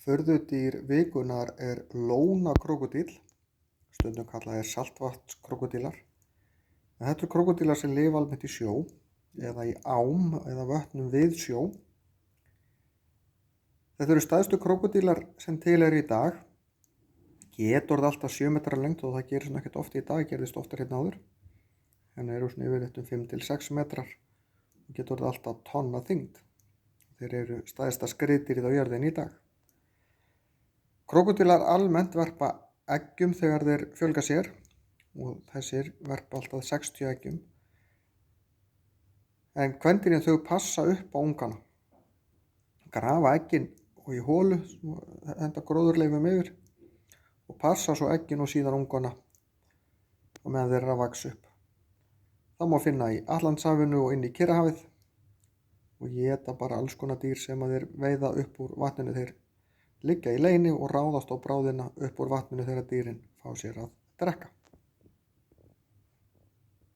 Furðudýr vikunnar er lónakrókódíll, stundum kallaðir saltvatnskrókódílar. Þetta eru krókódílar sem lifa almennt í sjó eða í ám eða vötnum við sjó. Þetta eru stærstu krókódílar sem til eru í dag. Geta orðið alltaf 7 metrar lengt og það gerist ekkert oft í dag, gerðist oftar hérna áður. En eru svona yfirleitt 5 til 6 metrar og geta orðið alltaf tonn að þyngd. Þeir eru stærsta skriðdýrið á jörðinni í dag. Krókódílar almennt verpa eggjum þegar þeir fjölga sér og þessir verpa alltaf 60 eggjum. En kvendýrin þau passa upp á ungana, grafa eggin og í holu, henda gróðurleifum yfir og passa svo eggin og síðan ungana og meðan þeir eru að vaxa upp. Það má finna í Atlantshafinu og inn í Kyrrahafið og éta bara alls konar dýr sem að þeir veiða upp úr vatninu. Þeir liggja í leyni og ráðast á bráðina upp úr vatninu þegar dýrin fá sér að drekka.